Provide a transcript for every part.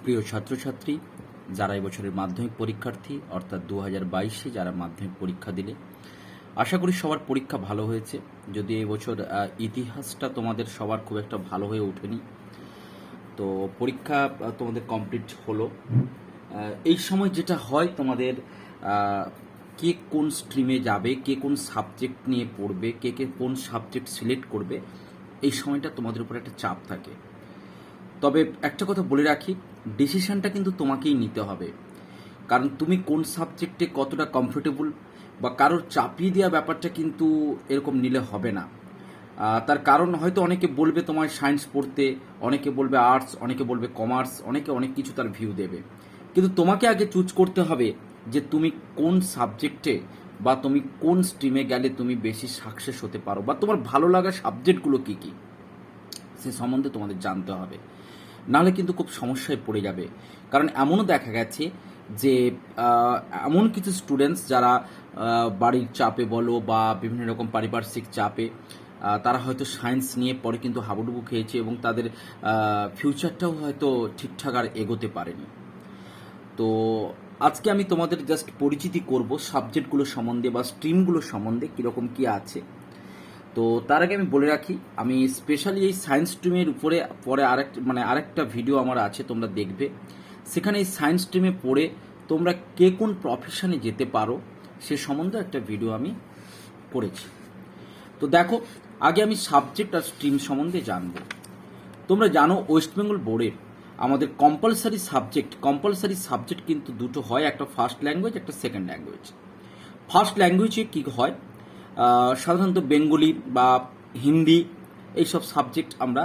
প্রিয় ছাত্রছাত্রী, যারা এবছরের মাধ্যমিক পরীক্ষার্থী অর্থাৎ 2022-এ যারা মাধ্যমিক পরীক্ষা দিলে, আশা করি সবার পরীক্ষা ভালো হয়েছে। যদি এবছর ইতিহাসটা তোমাদের সবার খুব একটা ভালো হয়ে ওঠেনি, তো পরীক্ষা তোমাদের কমপ্লিট হলো। এই সময় যেটা হয় তোমাদের কে কোন স্ট্রিমে যাবে, কে কোন সাবজেক্ট নিয়ে পড়বে, কে কোন সাবজেক্ট সিলেক্ট করবে, এই সময়টা তোমাদের উপর একটা চাপ থাকে। তবে একটা কথা বলে রাখি, ডিসিশনটা কিন্তু তোমাকেই নিতে হবে। কারণ তুমি কোন সাবজেক্টে কতটা কমফোর্টেবল বা কারোর চাপিয়ে দেওয়া ব্যাপারটা কিন্তু এরকম নিলে হবে না। তার কারণ হয়তো অনেকে বলবে তোমায় সায়েন্স পড়তে, অনেকে বলবে আর্টস, অনেকে বলবে কমার্স, অনেকে অনেক কিছু তার ভিউ দেবে। কিন্তু তোমাকে আগে চুজ করতে হবে যে তুমি কোন সাবজেক্টে বা তুমি কোন স্ট্রিমে গেলে তুমি বেশি সাকসেস হতে পারো, বা তোমার ভালো লাগা সাবজেক্টগুলো কী কী সে সম্বন্ধে তোমাদের জানতে হবে। নাহলে কিন্তু খুব সমস্যায় পড়ে যাবে। কারণ এমনও দেখা গেছে যে এমন কিছু স্টুডেন্টস যারা বাড়ির চাপে বলো বা বিভিন্ন রকম পারিপার্শ্বিক চাপে তারা হয়তো সায়েন্স নিয়ে পরে কিন্তু হাবুডুবু খেয়েছে এবং তাদের ফিউচারটাও হয়তো ঠিকঠাক আর এগোতে পারেনি। তো আজকে আমি তোমাদের জাস্ট পরিচিতি করব সাবজেক্টগুলো সম্বন্ধে বা স্ট্রিমগুলো সম্বন্ধে কীরকম কী আছে। তো তার আগে আমি বলে রাখি, আমি স্পেশালি এই সায়েন্স স্ট্রিমের উপরে পরে আরেকটা ভিডিও আমার আছে, তোমরা দেখবে। সেখানে এই সায়েন্স স্ট্রিমে পড়ে তোমরা কে কোন প্রফেশনে যেতে পারো সে সম্বন্ধে একটা ভিডিও আমি করেছি। তো দেখো, আগে আমি সাবজেক্ট আর স্ট্রিম সম্বন্ধে জানবো। তোমরা জানো ওয়েস্ট বেঙ্গল বোর্ডের আমাদের কম্পালসারি সাবজেক্ট কিন্তু দুটো হয়, একটা ফার্স্ট ল্যাঙ্গুয়েজ, একটা সেকেন্ড ল্যাঙ্গুয়েজ। ফার্স্ট ল্যাঙ্গুয়েজে কী হয়, সাধারণত বেঙ্গলি বা হিন্দি এইসব সাবজেক্ট আমরা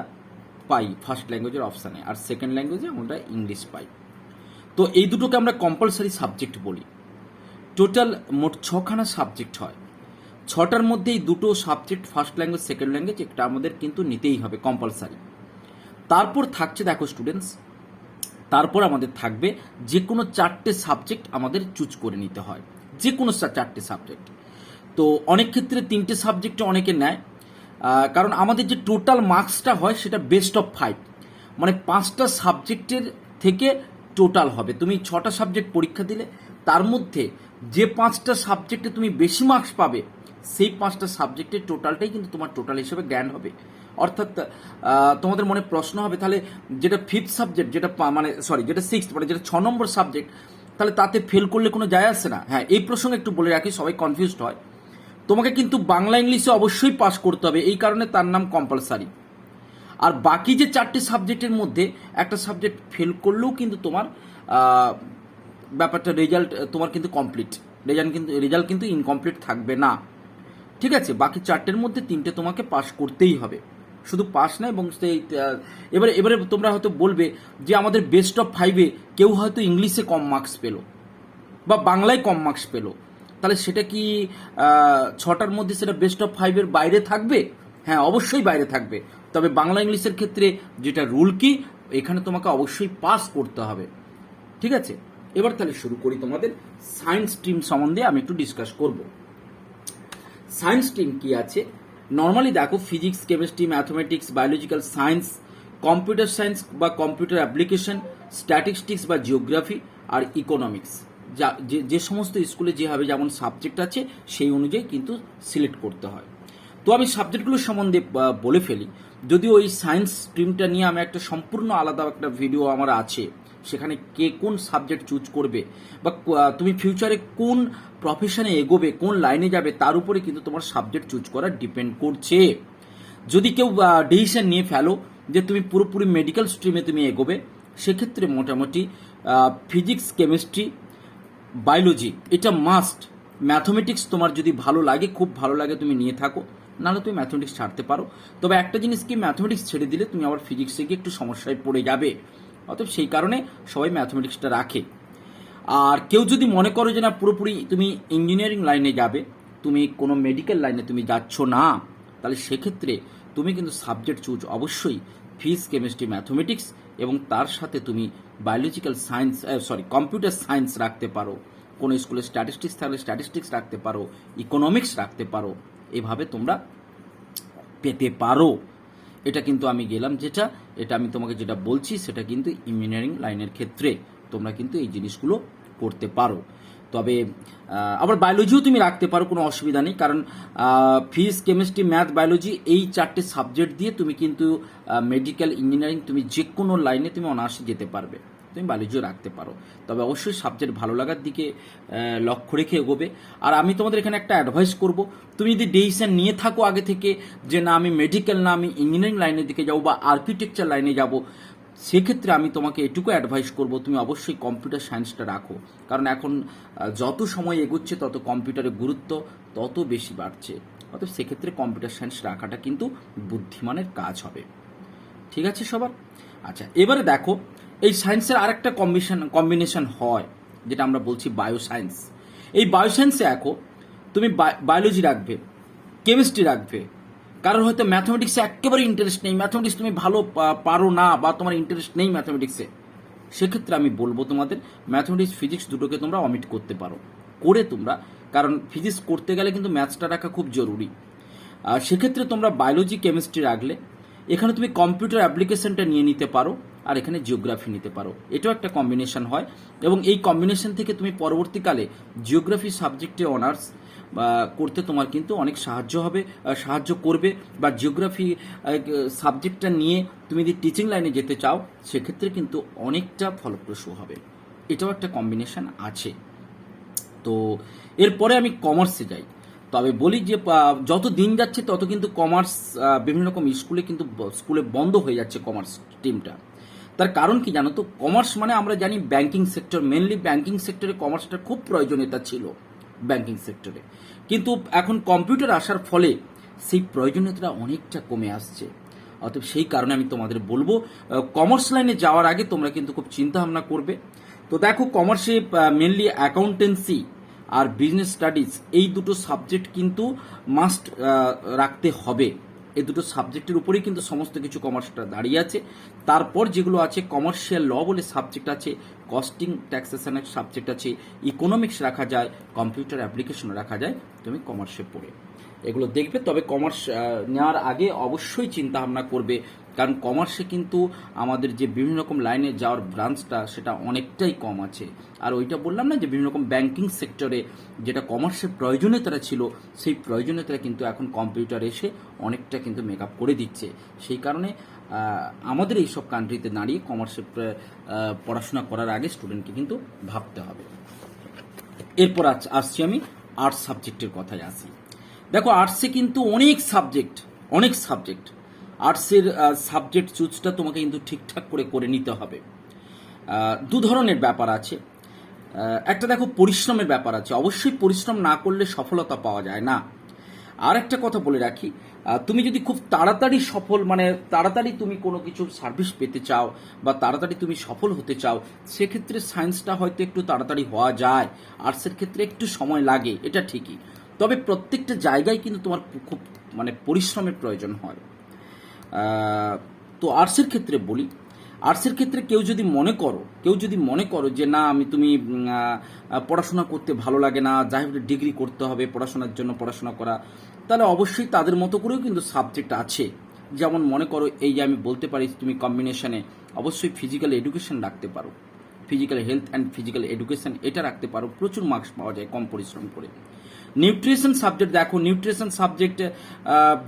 পাই ফার্স্ট ল্যাঙ্গুয়েজের অপশানে, আর সেকেন্ড ল্যাঙ্গুয়েজে আমরা ইংলিশ পাই। তো এই দুটোকে আমরা কম্পালসারি সাবজেক্ট বলি। টোটাল মোট 6খানা সাবজেক্ট হয়। 6টার মধ্যে এই দুটো subject first language second language একটা আমাদের কিন্তু নিতেই হবে কম্পালসারি। তারপর থাকছে, দেখো স্টুডেন্টস, তারপর আমাদের থাকবে যে কোনো 4টে সাবজেক্ট আমাদের চুজ করে নিতে হয়, যে কোনো 4টে সাবজেক্ট। তো অনেক ক্ষেত্রে 3টে সাবজেক্টে অনেকে নেয়, কারণ আমাদের যে টোটাল মার্কসটা হয় সেটা বেস্ট অফ 5, মানে 5টা সাবজেক্টের থেকে টোটাল হবে। তুমি 6টা সাবজেক্ট পরীক্ষা দিলে তার মধ্যে যে 5টা সাবজেক্টে তুমি বেশি মার্কস পাবে সেই 5টা সাবজেক্টের টোটালটাই কিন্তু তোমার টোটাল হিসেবে জ্ঞান হবে। অর্থাৎ তোমাদের মনে প্রশ্ন হবে, তাহলে যেটা 5th সাবজেক্ট, যেটা যেটা 6th, মানে যেটা 6 নম্বর সাবজেক্ট, তাহলে তাতে ফেল করলে কোনো যায় আসে না। হ্যাঁ, এই প্রসঙ্গে একটু বলে রাখি, সবাই কনফিউজড হয়। তোমাকে কিন্তু বাংলা ইংলিশে অবশ্যই পাস করতে হবে, এই কারণে তার নাম কম্পালসারি। আর বাকি যে 4টে সাবজেক্টের মধ্যে একটা সাবজেক্ট ফেল করলেও কিন্তু তোমার ব্যাপারটা রেজাল্ট তোমার কিন্তু কমপ্লিট, রেজাল্ট কিন্তু ইনকমপ্লিট থাকবে না। ঠিক আছে, বাকি 4টের মধ্যে 3টে তোমাকে পাস করতেই হবে, শুধু পাস না। এবং সেই এবারে তোমরা হয়তো বলবে যে আমাদের বেস্ট অফ 5-এ কেউ হয়তো ইংলিশে কম মার্কস পেলো বা বাংলায় কম মার্কস পেলো, তাহলে সেটা কি 6টার মধ্যে সেটা বেস্ট অফ 5-এর বাইরে থাকবে? হ্যাঁ, অবশ্যই বাইরে থাকবে। তবে বাংলা ইংলিশের ক্ষেত্রে যেটা রুল কি, এখানে তোমাকে অবশ্যই পাস করতে হবে। ঠিক আছে, এবার তাহলে শুরু করি। তোমাদের সায়েন্স স্ট্রিম সম্বন্ধে আমি একটু ডিসকাস করব। সায়েন্স স্ট্রিম কি আছে? নর্মালি দেখো, physics, chemistry, mathematics, biological science, computer science বা কম্পিউটার অ্যাপ্লিকেশন, স্ট্যাটিস্টিক্স বা জিওগ্রাফি, আর ইকোনমিক্স। যে সমস্ত স্কুলে যেভাবে যেমন সাবজেক্ট আছে সেই অনুযায়ী কিন্তু সিলেক্ট করতে হয়। তো আমি সাবজেক্টগুলোর সম্বন্ধে বলে ফেলি, যদিও এই সায়েন্স স্ট্রিমটা নিয়ে আমি একটা সম্পূর্ণ আলাদা একটা ভিডিও আমার আছে, সেখানে কে কোন সাবজেক্ট চুজ করবে বা তুমি ফিউচারে কোন প্রফেশনে এগোবে, কোন লাইনে যাবে, তার উপরে কিন্তু তোমার সাবজেক্ট চুজ করা ডিপেন্ড করছে। যদি কেউ ডিসিশন নিয়ে ফেলো যে তুমি পুরোপুরি মেডিকেল স্ট্রিমে তুমি এগোবে, সেক্ষেত্রে মোটামুটি ফিজিক্স, কেমিস্ট্রি, বায়োলজি এটা মাস্ট। ম্যাথমেটিক্স তোমার যদি ভালো লাগে, খুব ভালো লাগে, তুমি নিয়ে থাকো, নাহলে তুমি ম্যাথমেটিক্স ছাড়তে পারো। তবে একটা জিনিস কি, ম্যাথমেটিক্স ছেড়ে দিলে তুমি আবার ফিজিক্সে গিয়ে একটু সমস্যায় পড়ে যাবে, অতএব সেই কারণে সবাই ম্যাথমেটিক্সটা রাখে। আর কেউ যদি মনে করো যে না, পুরোপুরি তুমি ইঞ্জিনিয়ারিং লাইনে যাবে, তুমি কোনো মেডিকেল লাইনে তুমি যাচ্ছ না, তাহলে সেক্ষেত্রে তুমি কিন্তু সাবজেক্ট চুজ অবশ্যই ফিজিক্স, কেমিস্ট্রি, ম্যাথমেটিক্স, এবং তার সাথে তুমি বায়োলজিক্যাল সায়েন্স কম্পিউটার সায়েন্স রাখতে পারো। কোনো স্কুলে স্ট্যাটিস্টিক্স থাকলে স্ট্যাটিস্টিক্স রাখতে পারো, ইকোনমিক্স রাখতে পারো, এভাবে তোমরা পেতে পারো। এটা কিন্তু আমি গেলাম যেটা, এটা আমি তোমাকে যেটা বলছি সেটা কিন্তু ইঞ্জিনিয়ারিং লাইনের ক্ষেত্রে তোমরা কিন্তু এই জিনিসগুলো করতে পারো। তবে আবার বায়োলজিও তুমি রাখতে পারো, কোনো অসুবিধা নেই, কারণ ফিজিক্স, কেমিস্ট্রি, ম্যাথ, বায়োলজি এই 4টে সাবজেক্ট দিয়ে তুমি কিন্তু মেডিকেল, ইঞ্জিনিয়ারিং তুমি যে কোনো লাইনে তুমি অনায়াসে যেতে পারবে, তুমি বায়োলজিও রাখতে পারো। তবে অবশ্যই সাবজেক্ট ভালো লাগার দিকে লক্ষ্য রেখে এগোবে। আর আমি তোমাদের এখানে একটা অ্যাডভাইস করব, তুমি যদি ডিসিশন নিয়ে থাকো আগে থেকে যে না আমি মেডিকেল না আমি ইঞ্জিনিয়ারিং লাইনের দিকে যাবো বা আর্কিটেকচার লাইনে যাব, সেক্ষেত্রে আমি তোমাকে এটুকু অ্যাডভাইস করব তুমি অবশ্যই কম্পিউটার সায়েন্সটা রাখো। কারণ এখন যত সময় এগোচ্ছে তত কম্পিউটারের গুরুত্ব তত বেশি বাড়ছে। অতএব সেক্ষেত্রে কম্পিউটার সায়েন্স রাখাটা কিন্তু বুদ্ধিমানের কাজ হবে। ঠিক আছে সবার? আচ্ছা, এবারে দেখো এই সায়েন্সের আরেকটা কম্বিনেশন হয় যেটা আমরা বলছি বায়োসায়েন্স। এই বায়োসায়েন্সে দেখো তুমি বায়োলজি রাখবে, কেমিস্ট্রি রাখবে, কারণ হয়তো ম্যাথমেটিক্সে একেবারে ইন্টারেস্ট নেই, ম্যাথমেটিক্স তুমি ভালো পারো না বা তোমার ইন্টারেস্ট নেই ম্যাথমেটিক্সে, সেক্ষেত্রে আমি বলবো তোমাদের ম্যাথমেটিক্স, ফিজিক্স দুটোকে তোমরা অমিট করতে পারো, করে তোমরা, কারণ ফিজিক্স করতে গেলে কিন্তু ম্যাথসটা রাখা খুব জরুরি। সেক্ষেত্রে তোমরা বায়োলজি, কেমিস্ট্রি রাখলে এখানে তুমি কম্পিউটার অ্যাপ্লিকেশনটা নিয়ে নিতে পারো, আর এখানে জিওগ্রাফি নিতে পারো, এটাও একটা কম্বিনেশন হয়। এবং এই কম্বিনেশন থেকে তুমি পরবর্তীকালে জিওগ্রাফি সাবজেক্টে অনার্স করতে তোমার কিন্তু অনেক সাহায্য করবে, বা জিওগ্রাফি সাবজেক্টটা নিয়ে তুমি যদি টিচিং লাইনে যেতে চাও সেক্ষেত্রে কিন্তু অনেকটা ফলপ্রসূ হবে। এটাও একটা কম্বিনেশন আছে। তো এরপরে আমি কমার্সে যাই। তবে বলি যে যত দিন যাচ্ছে তত কিন্তু কমার্স বিভিন্ন রকম স্কুলে বন্ধ হয়ে যাচ্ছে কমার্স স্ট্রিমটা। তার কারণ কি জানো তো, কমার্স মানে আমরা জানি ব্যাংকিং সেক্টর, মেনলি ব্যাংকিং সেক্টরে কমার্সটা খুব প্রয়োজনীয়তা ছিল ব্যাংকিং সেক্টরে, কিন্তু এখন কম্পিউটার আসার ফলে সেই প্রয়োজনীয়তাটা অনেকটা কমে আসছে। অতএব সেই কারণে আমি তোমাদের বলবো কমার্স লাইনে যাওয়ার আগে তোমরা কিন্তু খুব চিন্তা ভাবনা করবে। তো দেখো কমার্সে মেনলি অ্যাকাউন্টেন্সি আর বিজনেস স্টাডিজ এই দুটো সাবজেক্ট কিন্তু মাস্ট রাখতে হবে। এই দুটো সাবজেক্টের উপরেই কিন্তু সমস্ত কিছু কমার্সটা দাঁড়িয়ে আছে। তারপর যেগুলো আছে কমার্শিয়াল ল বলে সাবজেক্ট আছে, কস্টিং ট্যাক্সেশনের সাবজেক্ট আছে, ইকোনমিক্স রাখা যায়, কম্পিউটার অ্যাপ্লিকেশন রাখা যায় তুমি কমার্সে পড়ে, এগুলো দেখবে। তবে কমার্স নেওয়ার আগে অবশ্যই চিন্তা ভাবনা করবে, কারণ কমার্সে কিন্তু আমাদের যে বিভিন্ন রকম লাইনে যাওয়ার ব্রাঞ্চটা সেটা অনেকটাই কম আছে। আর ওইটা বললাম না যে বিভিন্ন রকম ব্যাংকিং সেক্টরে যেটা কমার্সের প্রয়োজনীয়তা ছিল সেই প্রয়োজনীয়তা কিন্তু এখন কম্পিউটার এসে অনেকটা কিন্তু মেকআপ করে দিচ্ছে। সেই কারণে আমাদের এইসব কান্ট্রিতে দাঁড়িয়ে কমার্সে পড়াশোনা করার আগে স্টুডেন্টকে কিন্তু ভাবতে হবে। এরপর আসছি আমি আর্টস সাবজেক্টের কথায় আসি। দেখো আর্টসে কিন্তু অনেক সাবজেক্ট, আর্টসের সাবজেক্ট চুজটা তোমাকে কিন্তু ঠিকঠাক করে নিতে হবে। দু ধরনের ব্যাপার আছে, একটা দেখো পরিশ্রমের ব্যাপার আছে, অবশ্যই পরিশ্রম না করলে সফলতা পাওয়া যায় না। আর একটা কথা বলে রাখি, তুমি যদি খুব তাড়াতাড়ি তাড়াতাড়ি তুমি কোনো কিছু সার্ভিস পেতে চাও বা তাড়াতাড়ি তুমি সফল হতে চাও, সেক্ষেত্রে সায়েন্সটা হয়তো একটু তাড়াতাড়ি হওয়া যায়, আর্টসের ক্ষেত্রে একটু সময় লাগে, এটা ঠিকই। তবে প্রত্যেকটা জায়গায় কিন্তু তোমার খুব পরিশ্রমের প্রয়োজন হয়। তো আর্টসের ক্ষেত্রে বলি, আর্টসের ক্ষেত্রে কেউ যদি মনে করো যে না তুমি পড়াশোনা করতে ভালো লাগে না, যাই হোক ডিগ্রি করতে হবে পড়াশোনার জন্য পড়াশোনা করা, তাহলে অবশ্যই তাদের মতো করেও কিন্তু সাবজেক্ট আছে। যেমন মনে করো এই যে আমি বলতে পারি তুমি কম্বিনেশনে অবশ্যই ফিজিক্যাল এডুকেশন রাখতে পারো, physical health and physical education এটা রাখতে পারো, প্রচুর মার্কস পাওয়া যায় কম পরিশ্রম করে। নিউট্রিশন সাবজেক্ট দেখো, নিউট্রিশন সাবজেক্ট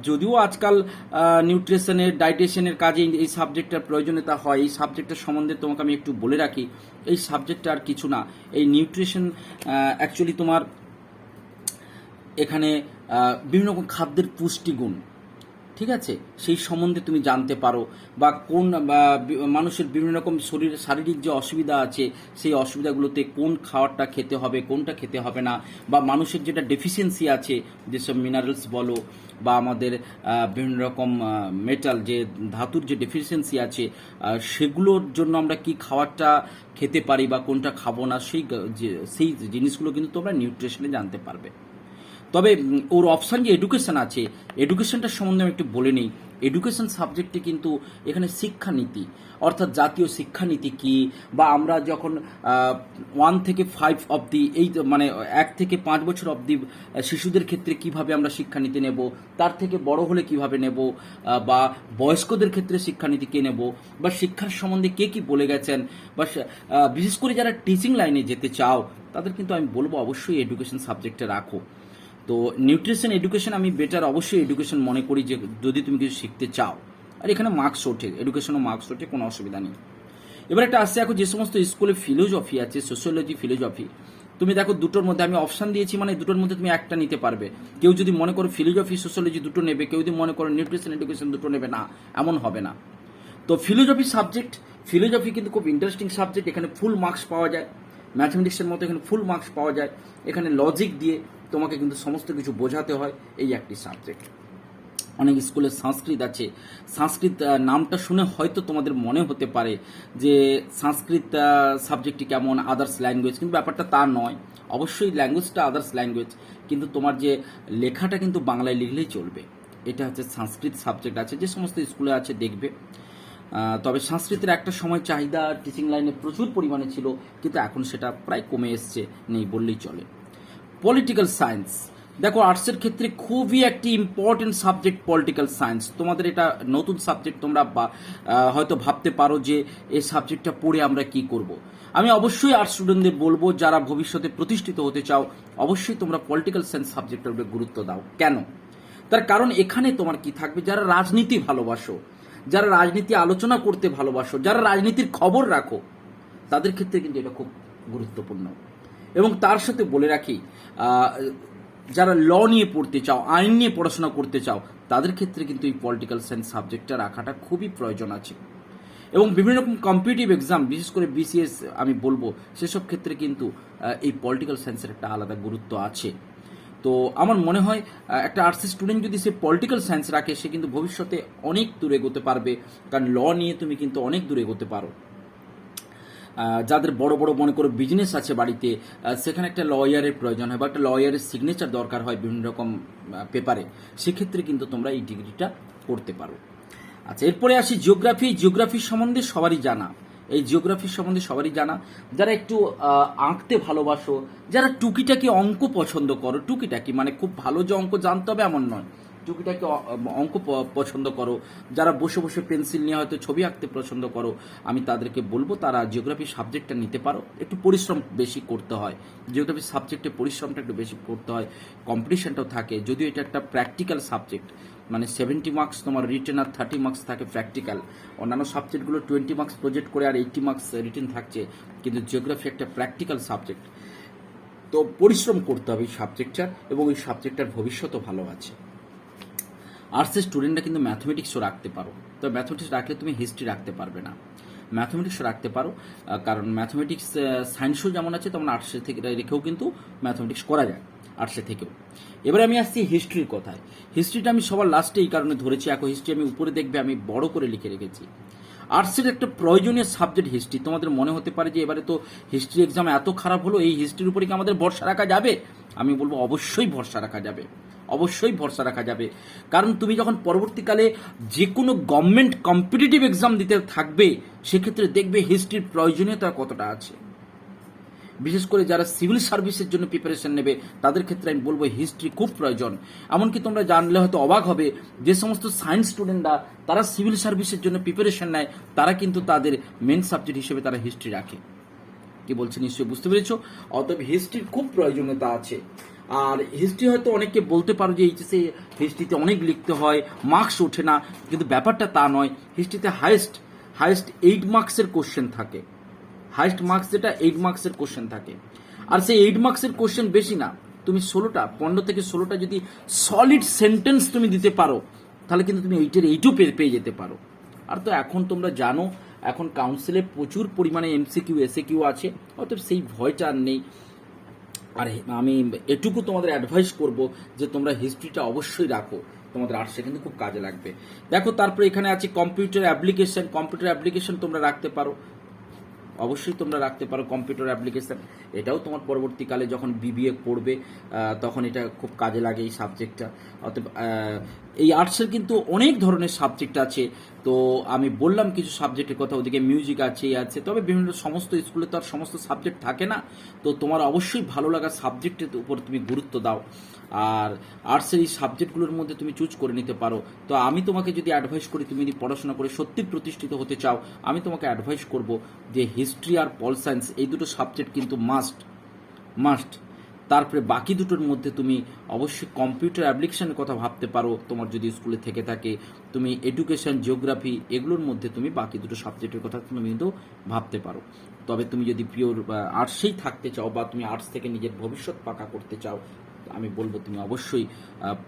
যদিও আজকাল নিউট্রিশনের ডাইটেশনের কাজে এই সাবজেক্টটার প্রয়োজনীয়তা হয়, এই সাবজেক্টের সম্বন্ধে তোমাকে আমি একটু বলে রাখি। এই সাবজেক্টটা আর কিছু না, এই নিউট্রিশন অ্যাকচুয়ালি তোমার এখানে বিভিন্ন রকম খাদ্যের পুষ্টিগুণ, ঠিক আছে, সেই সম্বন্ধে তুমি জানতে পারো, বা কোন মানুষের বিভিন্ন রকম শারীরিক যে অসুবিধা আছে সেই অসুবিধাগুলোতে কোন খাবারটা খেতে হবে কোনটা খেতে হবে না, বা মানুষের যেটা ডেফিসিয়েন্সি আছে যেসব মিনারেলস বলো বা আমাদের বিভিন্ন রকম মেটাল যে ধাতুর যে ডেফিসিয়েন্সি আছে সেগুলোর জন্য আমরা কি খাবারটা খেতে পারি বা কোনটা খাবো না, সেই জিনিসগুলো কিন্তু তোমরা নিউট্রিশনে জানতে পারবে। তবে ওর অপশান যে এডুকেশন আছে, এডুকেশনটার সম্বন্ধে আমি একটু বলে নিই। এডুকেশন সাবজেক্টে কিন্তু এখানে শিক্ষানীতি, অর্থাৎ জাতীয় শিক্ষানীতি কি, বা আমরা যখন 1 থেকে 5 অবধি, এই মানে 1 থেকে 5 বছর অবধি শিশুদের ক্ষেত্রে কিভাবে আমরা শিক্ষানীতি নেব, তার থেকে বড় হলে কিভাবে নেব, বা বয়স্কদের ক্ষেত্রে শিক্ষানীতি কে নেব, বা শিক্ষার সম্বন্ধে কে কি বলে গেছেন, বা বিশেষ করে যারা টিচিং লাইনে যেতে চাও তাদের কিন্তু আমি বলবো অবশ্যই এডুকেশন সাবজেক্টে রাখো। তো নিউট্রিশন এডুকেশন আমি বেটার অবশ্যই এডুকেশন মনে করি, যে যদি তুমি কিছু শিখতে চাও, আর এখানে মার্কস ওঠে, এডুকেশনও মার্কস ওঠে, কোনো অসুবিধা নেই। এবার একটা আসছে, এখন যে সমস্ত স্কুলে ফিলোজফি আছে, সোশিওলজি, ফিলোজফি, তুমি দেখো দুটোর মধ্যে আমি অপশান দিয়েছি, মানে দুটোর মধ্যে তুমি একটা নিতে পারবে। কেউ যদি মনে করো ফিলোজফি সোশিওলজি দুটো নেবে, কেউ যদি মনে করো নিউট্রিশন এডুকেশন দুটো নেবে, না, এমন হবে না। তো ফিলোজফি কিন্তু খুব ইন্টারেস্টিং সাবজেক্ট, এখানে ফুল মার্কস পাওয়া যায়, ম্যাথমেটিক্সের মতো এখানে ফুল মার্কস পাওয়া যায়, এখানে লজিক দিয়ে তোমাকে কিন্তু সমস্ত কিছু বোঝাতে হয়, এই একটি সাবজেক্ট। অনেক স্কুলে সংস্কৃত আছে, সংস্কৃত নামটা শুনে হয়তো তোমাদের মনে হতে পারে যে সংস্কৃত সাবজেক্টটি কেমন, আদার্স ল্যাঙ্গুয়েজ, কিন্তু ব্যাপারটা তা নয়। অবশ্যই ল্যাঙ্গুয়েজটা আদার্স ল্যাঙ্গুয়েজ, কিন্তু তোমার যে লেখাটা কিন্তু বাংলায় লিখলেই চলবে। এটা হচ্ছে সংস্কৃত সাবজেক্ট আছে, যে সমস্ত স্কুলে আছে দেখবে। তবে সংস্কৃতের একটা সময় চাহিদা টিচিং লাইনে প্রচুর পরিমাণে ছিল, কিন্তু এখন সেটা প্রায় কমে এসছে, নেই বললেই চলে। পলিটিক্যাল সায়েন্স, দেখো আর্টসের ক্ষেত্রে খুবই একটি ইম্পর্টেন্ট সাবজেক্ট পলিটিক্যাল সায়েন্স। তোমাদের এটা নতুন সাবজেক্ট, তোমরা হয়তো ভাবতে পারো যে এই সাবজেক্টটা পড়ে আমরা কি করব। আমি অবশ্যই আর্টস স্টুডেন্টদের বলবো, যারা ভবিষ্যতে প্রতিষ্ঠিত হতে চাও, অবশ্যই তোমরা পলিটিক্যাল সায়েন্স সাবজেক্টের উপরে গুরুত্ব দাও। কেন? তার কারণ এখানে তোমার কি থাকবে, যারা রাজনীতি ভালোবাসো, যারা রাজনীতি আলোচনা করতে ভালোবাসো, যারা রাজনীতির খবর রাখো, তাদের ক্ষেত্রে কিন্তু এটা খুব গুরুত্বপূর্ণ। এবং তার সাথে বলে রাখি, যারা ল নিয়ে পড়তে চাও, আইন নিয়ে পড়াশোনা করতে চাও, তাদের ক্ষেত্রে কিন্তু এই পলিটিক্যাল সায়েন্স সাবজেক্টটা রাখাটা খুবই প্রয়োজন আছে। এবং বিভিন্ন রকম কম্পিটিটিভ এক্সাম, বিশেষ করে বিসিএস আমি বলবো, সেসব ক্ষেত্রে কিন্তু এই পলিটিক্যাল সায়েন্সের একটা আলাদা গুরুত্ব আছে। তো আমার মনে হয় একটা আর্টস স্টুডেন্ট যদি সে পলিটিক্যাল সায়েন্স রাখে, সে কিন্তু ভবিষ্যতে অনেক দূরে এগোতে পারবে, কারণ ল নিয়ে তুমি কিন্তু অনেক দূরে এগোতে পারো। যাদের বড় বড় মনে করো বিজনেস আছে বাড়িতে, সেখানে একটা লয়ারের প্রয়োজন হয়, বা একটা লয়ারের সিগনেচার দরকার হয় বিভিন্ন রকম পেপারে, সেক্ষেত্রে কিন্তু তোমরা এই ডিগ্রিটা করতে পারো। আচ্ছা, এরপরে আসি জিওগ্রাফি সম্বন্ধে সবারই জানা, এই জিওগ্রাফির সম্বন্ধে সবারই জানা, যারা একটু আঁকতে ভালোবাসো, যারা টুকিটাকি অঙ্ক পছন্দ করো, টুকিটাকি মানে খুব ভালো যে অঙ্ক জানতে হবে এমন নয়, টুকিটাকি অঙ্ক পছন্দ করো, যারা বসে বসে পেন্সিল নিয়ে হয়তো ছবি আঁকতে পছন্দ করো, আমি তাদেরকে বলবো তারা জিওগ্রাফি সাবজেক্টটা নিতে পারো। একটু পরিশ্রম বেশি করতে হয়, জিওগ্রাফি সাবজেক্টে পরিশ্রমটা একটু বেশি করতে হয়, কম্পিটিশনটাও থাকে, যদিও এটা একটা প্র্যাকটিক্যাল সাবজেক্ট, মানে 70 মার্কস তোমার রিটেন আর 30 মার্কস থাকে প্র্যাকটিক্যাল। অন্যান্য সাবজেক্টগুলো 20 মার্কস প্রজেক্ট করে আর 80 মার্কস রিটেন থাকছে, কিন্তু জিওগ্রাফি একটা প্র্যাকটিক্যাল সাবজেক্ট। তো পরিশ্রম করতে হবে এই সাবজেক্টটার, এবং এই সাবজেক্টটার ভবিষ্যৎও ভালো আছে। আর্টসের স্টুডেন্টরা কিন্তু ম্যাথমেটিক্সও রাখতে পারো, তো ম্যাথমেটিক্স রাখলে তুমি হিস্ট্রি রাখতে পারবে না, ম্যাথমেটিক্সও রাখতে পারো, কারণ ম্যাথমেটিক্স সায়েন্সও যেমন আছে তেমন আর্টসের থেকে রেখেও কিন্তু ম্যাথমেটিক্স করা যায়, আর্টসে থেকেও। এবারে আমি আসছি হিস্ট্রির কথায়। হিস্ট্রিটা আমি সবার লাস্টে এই কারণে ধরেছি, এখন হিস্ট্রি আমি উপরে দেখবে আমি বড় করে লিখে রেখেছি। আর্টসের একটা প্রয়োজনীয় সাবজেক্ট হিস্ট্রি। তোমাদের মনে হতে পারে যে এবারে তো হিস্ট্রি এক্সাম এত খারাপ হলো, এই হিস্ট্রির উপরে কি আমাদের ভরসা রাখা যাবে? আমি বলবো অবশ্যই ভরসা রাখা যাবে, অবশ্যই ভরসা রাখা যাবে। কারণ তুমি যখন পরবর্তীকালে যে কোনো গভর্নমেন্ট কম্পিটিটিভ এক্সাম দিতে থাকবে, সেক্ষেত্রে দেখবে হিস্ট্রির প্রয়োজনীয়তা কতটা আছে। বিশেষ করে যারা সিভিল সার্ভিসের জন্য প্রিপারেশন নেবে, তাদের ক্ষেত্রে আমি বলবো হিস্ট্রি খুব প্রয়োজন। এমনকি তোমরা জানলে হয়তো অবাক হবে, যে সমস্ত সায়েন্স স্টুডেন্টরা তারা সিভিল সার্ভিসের জন্য প্রিপারেশন নেয়, তারা কিন্তু তাদের মেন সাবজেক্ট হিসেবে তারা হিস্ট্রি রাখে। কি বলছে নিশ্চয়ই বুঝতে পেরেছো? অতএব হিস্ট্রির খুব প্রয়োজনীয়তা আছে। আর হিস্ট্রি হয়তো অনেকে বলতে পারো যে এইচএসে হিস্ট্রিতে অনেক লিখতে হয়, মার্কস ওঠে না, কিন্তু ব্যাপারটা তা নয়। হিস্ট্রিতে হাইয়েস্ট 8 মার্কসের কোশ্চেন থাকে, হাইয়েস্ট মার্কস যেটা 8 মার্কসের কোশ্চেন থাকে। আর সেই 8 মার্কসের কোশ্চেন বেশি না, তুমি 15 থেকে 16টা যদি সলিড সেন্টেন্স তুমি দিতে পারো, তাহলে কিন্তু তুমি 8 পেয়ে যেতে পারো। আর তো এখন তোমরা জানো, এখন কাউন্সিলে প্রচুর পরিমাণে এমসিকিউ এসএকিউ আছে, অতএব সেই ভয়টা আর নেই। আর আমি এটুকু তোমাদের অ্যাডভাইস করব যে তোমরা হিস্ট্রিটা অবশ্যই রাখো, তোমাদের আর্টসে কিন্তু খুব কাজে লাগবে। দেখো তারপরে এখানে আছে কম্পিউটার অ্যাপ্লিকেশন তোমরা রাখতে পারো, অবশ্যই তোমরা রাখতে পারো কম্পিউটার অ্যাপ্লিকেশন, এটাও তোমার পরবর্তীকালে যখন বিবিএ পড়বে তখন এটা খুব কাজে লাগে এই সাবজেক্টটা। অতএব এই আর্টসের কিন্তু অনেক ধরনের সাবজেক্ট আছে, তো আমি বললাম কিছু সাবজেক্টের কথা, ওদিকে মিউজিক আছে আছে, তবে বিভিন্ন সমস্ত স্কুলে তো আর সমস্ত সাবজেক্ট থাকে না, তো তোমার অবশ্যই ভালো লাগা সাবজেক্টের উপর তুমি গুরুত্ব দাও, আর আর্টসের এই সাবজেক্টগুলোর মধ্যে তুমি চুজ করে নিতে পারো। তো আমি তোমাকে যদি অ্যাডভাইস করি, তুমি যদি পড়াশোনা করে সত্যি প্রতিষ্ঠিত হতে চাও, আমি তোমাকে অ্যাডভাইস করব যে হিস্ট্রি আর পল সায়েন্স এই দুটো সাবজেক্ট কিন্তু মাস্ট। তারপরে বাকি দুটোর মধ্যে তুমি অবশ্যই কম্পিউটার অ্যাপ্লিকেশনের কথা ভাবতে পারো, তোমার যদি স্কুলে থেকে থাকে। তুমি এডুকেশন, জিওগ্রাফি এগুলোর মধ্যে তুমি বাকি দুটো সাবজেক্টের কথা তুমি কিন্তু ভাবতে পারো। তবে তুমি যদি পিওর আর্টসেই থাকতে চাও বা তুমি আর্টস থেকে নিজের ভবিষ্যৎ পাকা করতে চাও, আমি বলবো তুমি অবশ্যই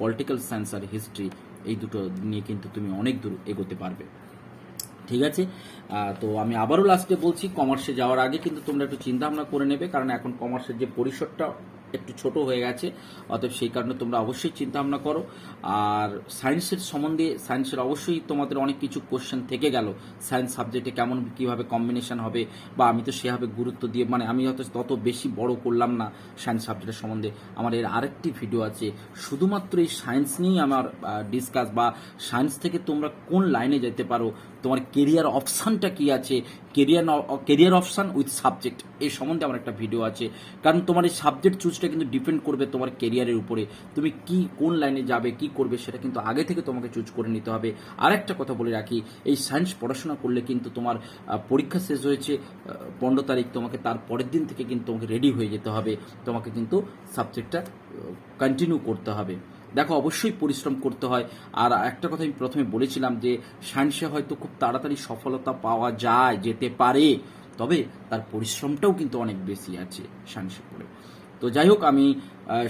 পলিটিক্যাল সায়েন্স আর হিস্ট্রি এই দুটো নিয়ে কিন্তু তুমি অনেক দূর এগোতে পারবে। ঠিক আছে, তো আমি আবারও লাস্টে বলছি, কমার্সে যাওয়ার আগে কিন্তু তোমরা একটু চিন্তা ভাবনা করে নেবে, কারণ এখন কমার্সের যে পরিসরটা একটু ছোট হয়ে গেছে, অতএব সেই কারণে তোমরা অবশ্যই চিন্তা ভাবনা করো। আর সায়েন্সের সম্বন্ধে, সায়েন্সের অবশ্যই তোমাদের অনেক কিছু কোশ্চেন থেকে গেল, সায়েন্স সাবজেক্টে কেমন কীভাবে কম্বিনেশন হবে, বা আমি তো সেভাবে গুরুত্ব দিয়ে আমি হয়তো তত বেশি বড় করলাম না সায়েন্স সাবজেক্টের সম্বন্ধে। আমার এর আরেকটি ভিডিও আছে শুধুমাত্র এই সায়েন্স নিয়েই আমার ডিসকাস, বা সায়েন্স থেকে তোমরা কোন লাইনে যেতে পারো, তোমার কেরিয়ার অপশানটা কি আছে, কেরিয়ার অপশান উইথ সাবজেক্ট, এই সম্বন্ধে আমার একটা ভিডিও আছে। কারণ তোমার এই সাবজেক্ট চুজটা কিন্তু ডিপেন্ড করবে তোমার কেরিয়ারের উপরে, তুমি কোন লাইনে যাবে, কি করবে, সেটা কিন্তু আগে থেকে তোমাকে চুজ করে নিতে হবে। আরেকটা কথা বলে রাখি, এই সায়েন্স পড়াশোনা করলে কিন্তু তোমার পরীক্ষা শেষ হয়েছে 15 তারিখ, তোমাকে তার পরের দিন থেকে কিন্তু তোমাকে রেডি হয়ে যেতে হবে, তোমাকে কিন্তু সাবজেক্টটা কন্টিনিউ করতে হবে। দেখো, অবশ্যই পরিশ্রম করতে হয়। আর একটা কথা আমি প্রথমে বলেছিলাম যে সায়েন্সে হয়তো খুব তাড়াতাড়ি সফলতা পাওয়া যেতে পারে, তবে তার পরিশ্রমটাও কিন্তু অনেক বেশি আছে সায়েন্সে পড়ে। তো যাই হোক, আমি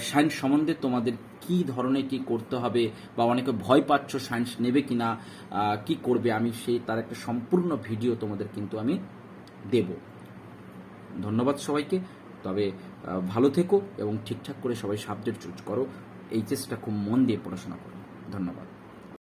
সায়েন্স সম্বন্ধে তোমাদের কি ধরনের কি করতে হবে, বা অনেকে ভয় পাচ্ছ সায়েন্স নেবে কিনা, কি করবে, আমি তার একটা সম্পূর্ণ ভিডিও তোমাদের কিন্তু আমি দেব। ধন্যবাদ সবাইকে। তবে ভালো থেকো এবং ঠিকঠাক করে সবাই সাবজেক্ট চুজ করো, এইচএসটা খুব মন দিয়ে পড়াশোনা করো। ধন্যবাদ।